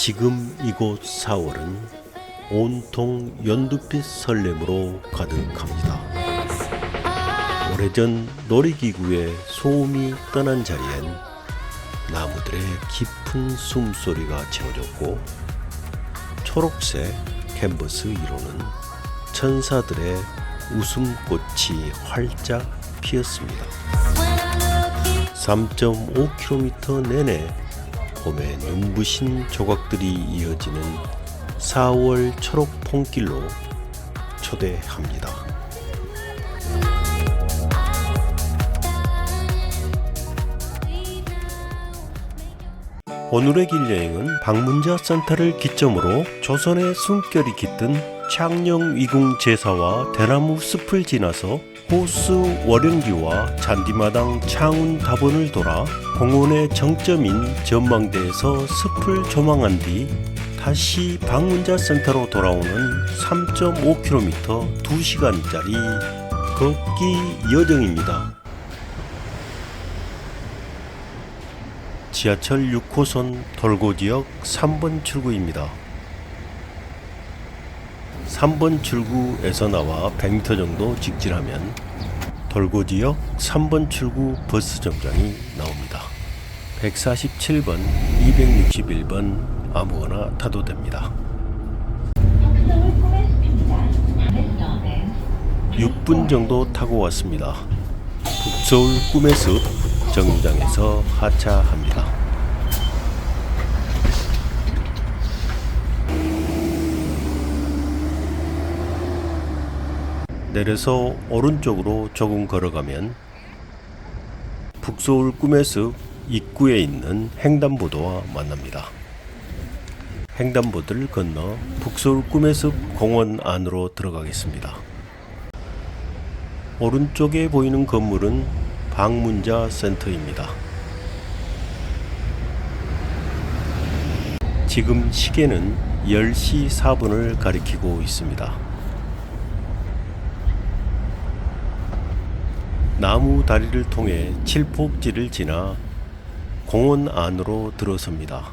지금 이곳 4월은 온통 연두빛 설렘으로 가득합니다. 오래전 놀이기구의 소음이 떠난 자리엔 나무들의 깊은 숨소리가 채워졌고 초록색 캔버스 위로는 천사들의 웃음꽃이 활짝 피었습니다. 3.5km 내내 봄의 눈부신 조각들이 이어지는 4월 초록 폰길로 초대합니다. 오늘의 길여행은 방문자 센터를 기점으로 조선의 숨결이 깃든 창녕 위궁 제사와 대나무 숲을 지나서 호수 월영기와 잔디마당 창운 답원을 돌아 공원의 정점인 전망대에서 숲을 조망한 뒤 다시 방문자 센터로 돌아오는 3.5km 2시간짜리 걷기 여정입니다. 지하철 6호선 돌고지역 3번 출구입니다. 3번 출구에서 나와 100m 정도 직진하면 돌고지역 3번 출구 버스 정장이 나옵니다. 147번, 261번 아무거나 타도 됩니다. 6분 정도 타고 왔습니다. 북서울 꿈의 숲 정류장에서 하차합니다. 내려서 오른쪽으로 조금 걸어가면 북서울 꿈의 숲 입구에 있는 횡단보도와 만납니다. 횡단보도를 건너 북서울 꿈의 숲 공원 안으로 들어가겠습니다. 오른쪽에 보이는 건물은 방문자 센터입니다. 지금 시계는 10시 4분을 가리키고 있습니다. 나무 다리를 통해 칠폭지를 지나 공원 안으로 들어섭니다.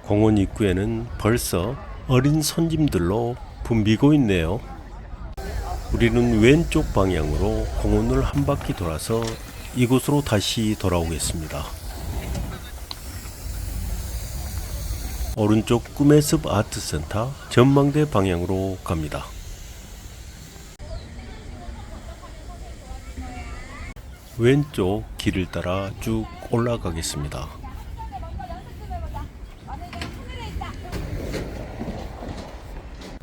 공원 입구에는 벌써 어린 손님들로 붐비고 있네요. 우리는 왼쪽 방향으로 공원을 한 바퀴 돌아서 이곳으로 다시 돌아오겠습니다. 오른쪽 꿈의 숲 아트센터 전망대 방향으로 갑니다. 왼쪽 길을 따라 쭉 올라가겠습니다.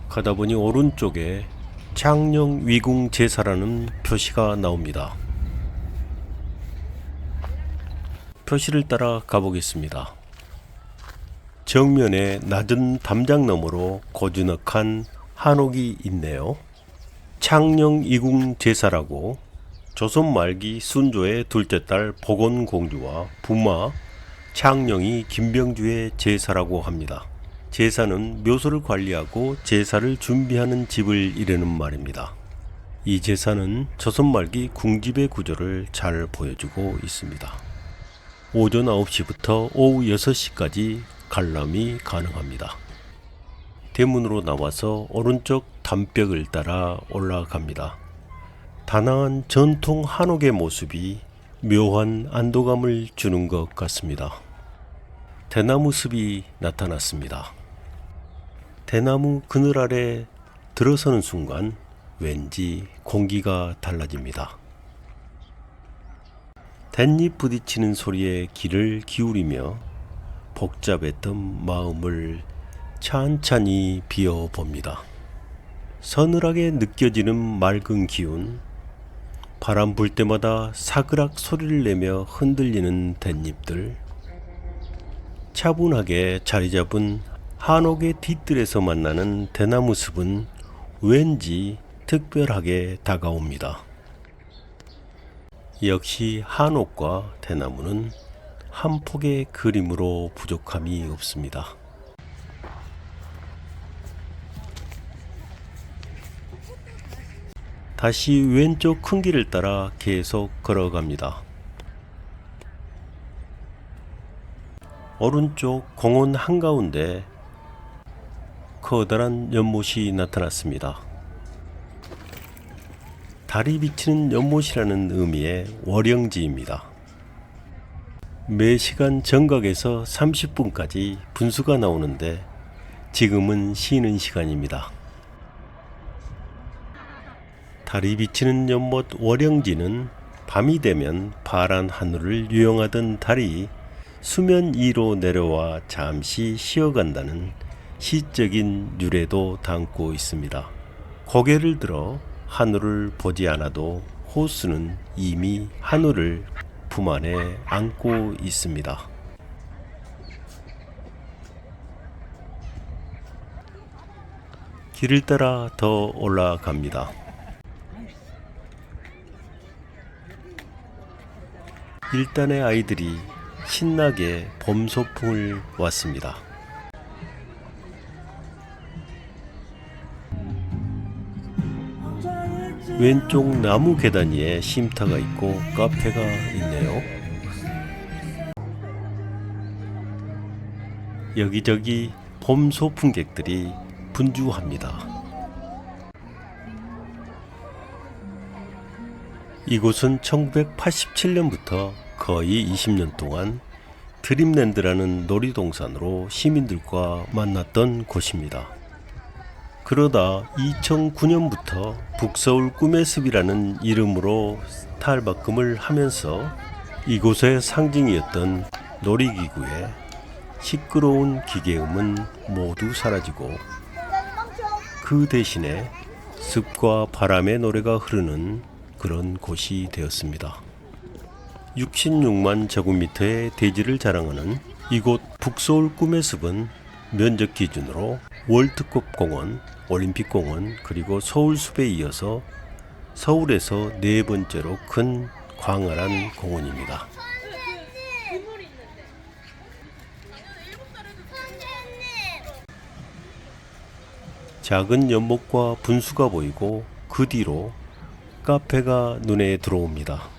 가다 보니 오른쪽에 창녕 위궁 제사라는 표시가 나옵니다. 표시를 따라 가보겠습니다. 정면에 낮은 담장 너머로 고즈넉한 한옥이 있네요. 창녕 위궁 제사라고 조선 말기 순조의 둘째 딸 복원공주와 부마 창녕이 김병주의 제사라고 합니다. 제사는 묘소를 관리하고 제사를 준비하는 집을 이르는 말입니다. 이 제사는 조선 말기 궁집의 구조를 잘 보여주고 있습니다. 오전 9시부터 오후 6시까지 관람이 가능합니다. 대문으로 나와서 오른쪽 담벽을 따라 올라갑니다. 다낭한 전통 한옥의 모습이 묘한 안도감을 주는 것 같습니다. 대나무 숲이 나타났습니다. 대나무 그늘 아래 들어서는 순간 왠지 공기가 달라집니다. 댄잎 부딪히는 소리에 귀를 기울이며 복잡했던 마음을 찬찬히 비워봅니다. 서늘하게 느껴지는 맑은 기운, 바람 불 때마다 사그락 소리를 내며 흔들리는 댄잎들, 차분하게 자리 잡은 한옥의 뒤뜰에서 만나는 대나무 숲은 왠지 특별하게 다가옵니다. 역시 한옥과 대나무는 한 폭의 그림으로 부족함이 없습니다. 다시 왼쪽 큰 길을 따라 계속 걸어갑니다. 오른쪽 공원 한가운데 커다란 연못이 나타났습니다. 달이 비치는 연못이라는 의미의 월영지입니다. 매시간 정각에서 30분까지 분수가 나오는데 지금은 쉬는 시간입니다. 달이 비치는 연못 월영지는 밤이 되면 파란 하늘을 유영하던 달이 수면 위로 내려와 잠시 쉬어간다는 시적인 유래도 담고 있습니다. 고개를 들어 하늘을 보지 않아도 호수는 이미 하늘을 품 안에 안고 있습니다. 길을 따라 더 올라갑니다. 일단의 아이들이 신나게 봄 소풍을 왔습니다. 왼쪽 나무 계단 위에 쉼터가 있고 카페가 있네요. 여기저기 봄 소풍객들이 분주합니다. 이곳은 1987년부터 거의 20년 동안 드림랜드라는 놀이동산으로 시민들과 만났던 곳입니다. 그러다 2009년부터 북서울 꿈의 숲이라는 이름으로 탈바꿈을 하면서 이곳의 상징이었던 놀이기구에 시끄러운 기계음은 모두 사라지고 그 대신에 습과 바람의 노래가 흐르는 그런 곳이 되었습니다. 66만 제곱미터의 대지를 자랑하는 이곳 북서울 꿈의 숲은 면적 기준으로 월드컵 공원, 올림픽공원 그리고 서울숲에 이어서 서울에서 네 번째로 큰 광활한 공원입니다. 작은 연못과 분수가 보이고 그 뒤로 카페가 눈에 들어옵니다.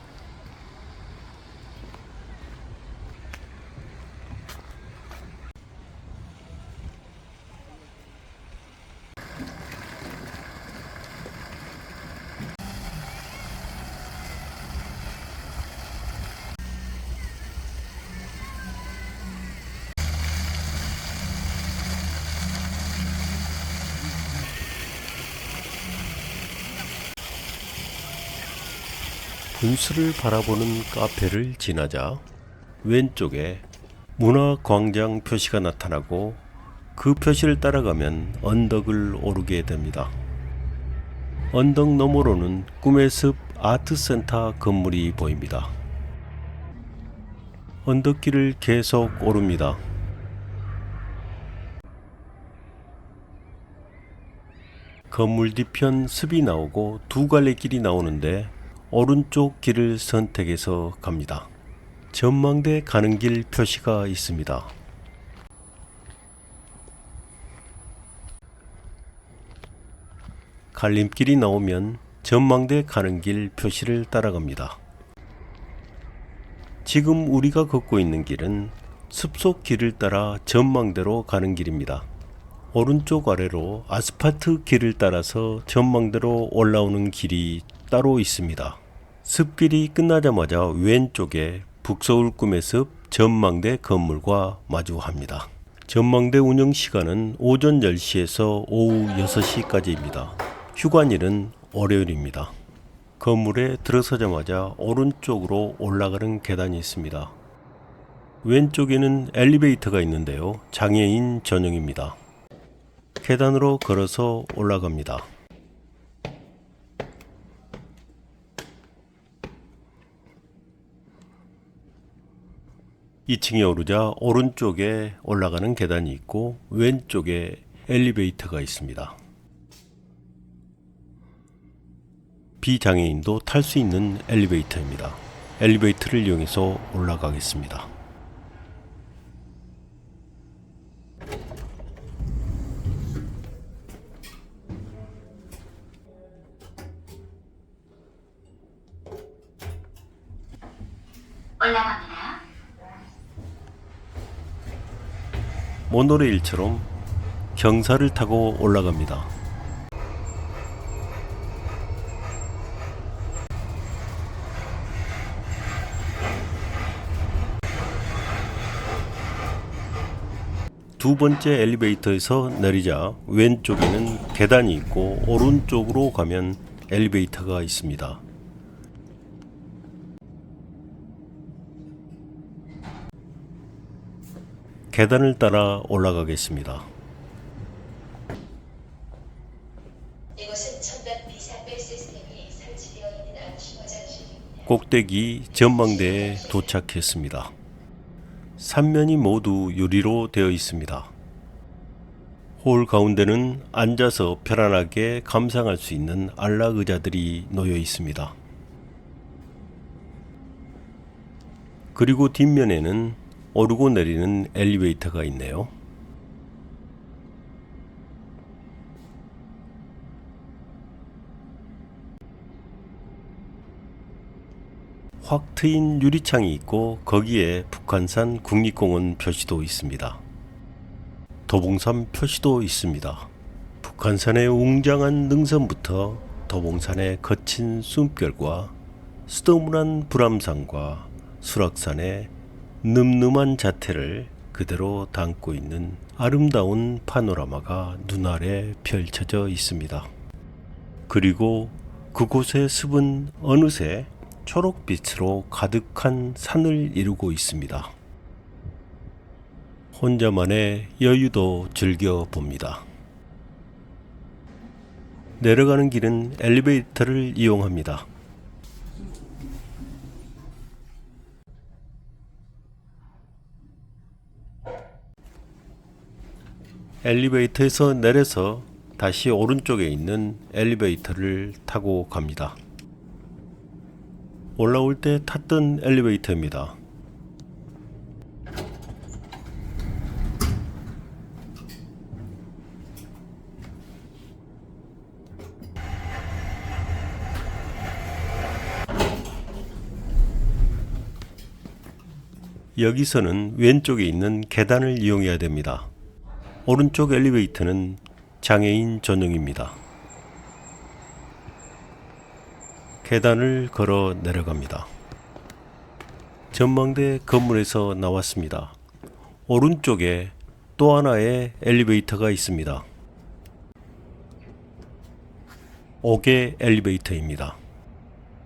분수를 바라보는 카페를 지나자 왼쪽에 문화광장 표시가 나타나고 그 표시를 따라가면 언덕을 오르게 됩니다. 언덕 너머로는 꿈의 숲 아트센터 건물이 보입니다. 언덕길을 계속 오릅니다. 건물 뒤편 숲이 나오고 두 갈래 길이 나오는데 오른쪽 길을 선택해서 갑니다. 전망대 가는 길 표시가 있습니다. 갈림길이 나오면 전망대 가는 길 표시를 따라갑니다. 지금 우리가 걷고 있는 길은 숲속 길을 따라 전망대로 가는 길입니다. 오른쪽 아래로 아스팔트 길을 따라서 전망대로 올라오는 길이 따로 있습니다. 숲길이 끝나자마자 왼쪽에 북서울 꿈의 숲 전망대 건물과 마주합니다. 전망대 운영 시간은 오전 10시에서 오후 6시까지입니다. 휴관일은 월요일입니다. 건물에 들어서자마자 오른쪽으로 올라가는 계단이 있습니다. 왼쪽에는 엘리베이터가 있는데요. 장애인 전용입니다. 계단으로 걸어서 올라갑니다. 2층에 오르자 오른쪽에 올라가는 계단이 있고 왼쪽에 엘리베이터가 있습니다. 비장애인도 탈 수 있는 엘리베이터입니다. 엘리베이터를 이용해서 올라가겠습니다. 올라갑니다. 모노레일처럼 경사를 타고 올라갑니다. 두 번째 엘리베이터에서 내리자 왼쪽에는 계단이 있고 오른쪽으로 가면 엘리베이터가 있습니다. 계단을 따라 올라가겠습니다. 이곳은 첨단 비상벨 시스템이 설치되어 있는 암시 화장실입니다. 꼭대기 전망대에 도착했습니다. 3면이 모두 유리로 되어 있습니다. 홀 가운데는 앉아서 편안하게 감상할 수 있는 안락 의자들이 놓여 있습니다. 그리고 뒷면에는 오르고 내리는 엘리베이터가 있네요. 확 트인 유리창이 있고 거기에 북한산 국립공원 표시도 있습니다. 도봉산 표시도 있습니다. 북한산의 웅장한 능선부터 도봉산의 거친 숨결과 수더문한 불암산과 수락산의 늠름한 자태를 그대로 담고 있는 아름다운 파노라마가 눈아래 펼쳐져 있습니다. 그리고 그곳의 숲은 어느새 초록빛으로 가득한 산을 이루고 있습니다. 혼자만의 여유도 즐겨봅니다. 내려가는 길은 엘리베이터를 이용합니다. 엘리베이터에서 내려서 다시 오른쪽에 있는 엘리베이터를 타고 갑니다. 올라올 때 탔던 엘리베이터입니다. 여기서는 왼쪽에 있는 계단을 이용해야 됩니다. 오른쪽 엘리베이터는 장애인 전용입니다. 계단을 걸어 내려갑니다. 전망대 건물에서 나왔습니다. 오른쪽에 또 하나의 엘리베이터가 있습니다. 5개 엘리베이터입니다.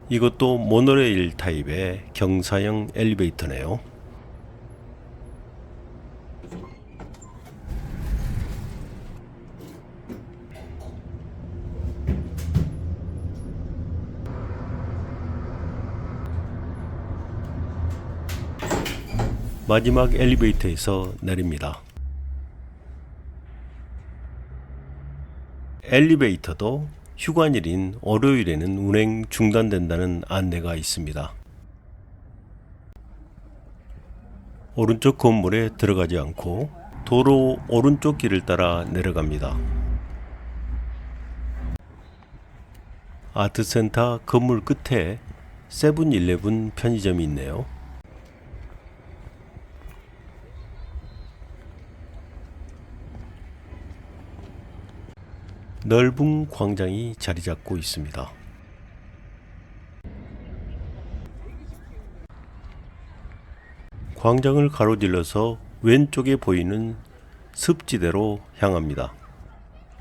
이것도 모노레일 타입의 경사형 엘리베이터네요. 마지막 엘리베이터에서 내립니다. 엘리베이터도 휴관일인 월요일에는 운행 중단된다는 안내가 있습니다. 오른쪽 건물에 들어가지 않고 도로 오른쪽 길을 따라 내려갑니다. 아트센터 건물 끝에 세븐일레븐 편의점이 있네요. 넓은 광장이 자리 잡고 있습니다. 광장을 가로질러서 왼쪽에 보이는 습지대로 향합니다.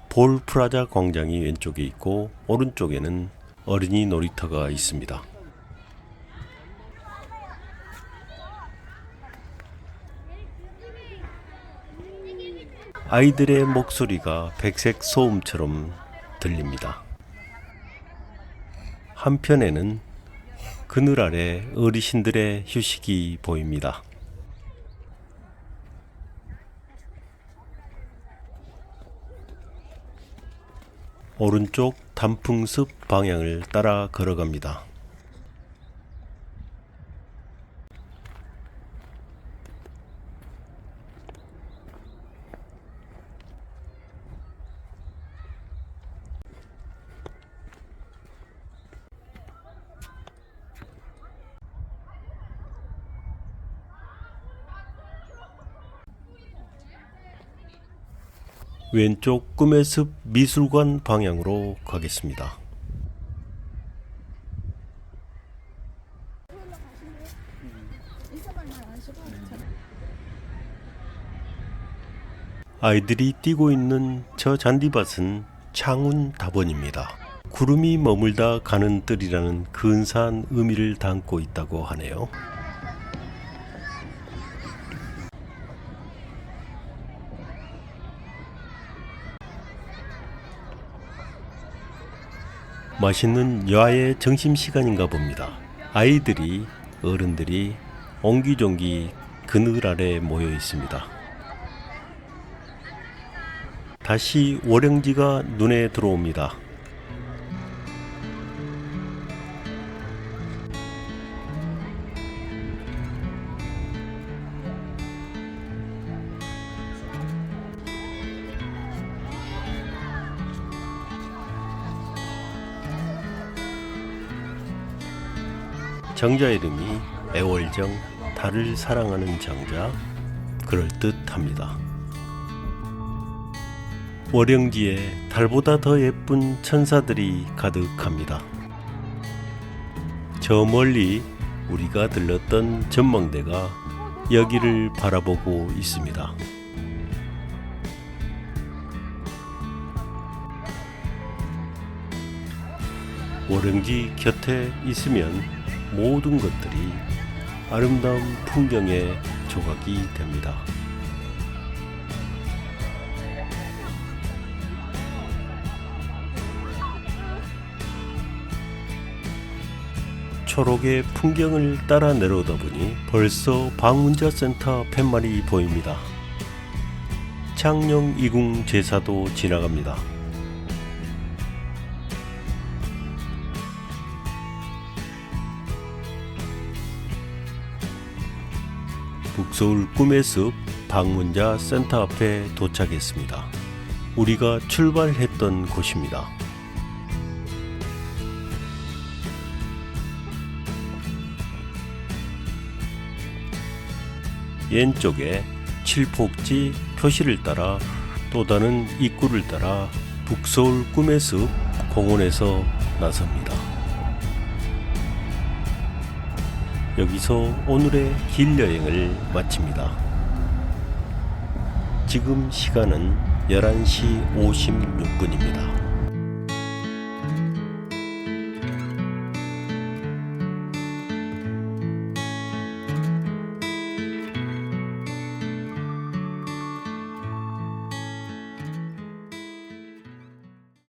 볼 프라자 광장이 왼쪽에 있고 오른쪽에는 어린이 놀이터가 있습니다. 아이들의 목소리가 백색 소음처럼 들립니다. 한편에는 그늘 아래 어르신들의 휴식이 보입니다. 오른쪽 단풍숲 방향을 따라 걸어갑니다. 왼쪽 꿈의 숲 미술관 방향으로 가겠습니다. 아이들이 뛰고 있는 저 잔디밭은 창운다번입니다. 구름이 머물다 가는 뜰이라는 근사한 의미를 담고 있다고 하네요. 맛있는 야외 점심시간인가 봅니다. 아이들이, 어른들이 옹기종기 그늘 아래 모여 있습니다. 다시 월영지가 눈에 들어옵니다. 정자 이름이 애월정, 달을 사랑하는 정자, 그럴듯합니다. 월영지에 달보다 더 예쁜 천사들이 가득합니다. 저 멀리 우리가 들렀던 전망대가 여기를 바라보고 있습니다. 월영지 곁에 있으면 모든 것들이 아름다운 풍경의 조각이 됩니다. 초록의 풍경을 따라 내려오다 보니 벌써 방문자센터 팻말이 보입니다. 창녕 이궁 제사도 지나갑니다. 북서울 꿈의 숲 방문자 센터 앞에 도착했습니다. 우리가 출발했던 곳입니다. 왼쪽에 칠폭지 표시를 따라 또 다른 입구를 따라 북서울 꿈의 숲 공원에서 나섭니다. 여기서 오늘의 길 여행을 마칩니다. 지금 시간은 11시 56분입니다.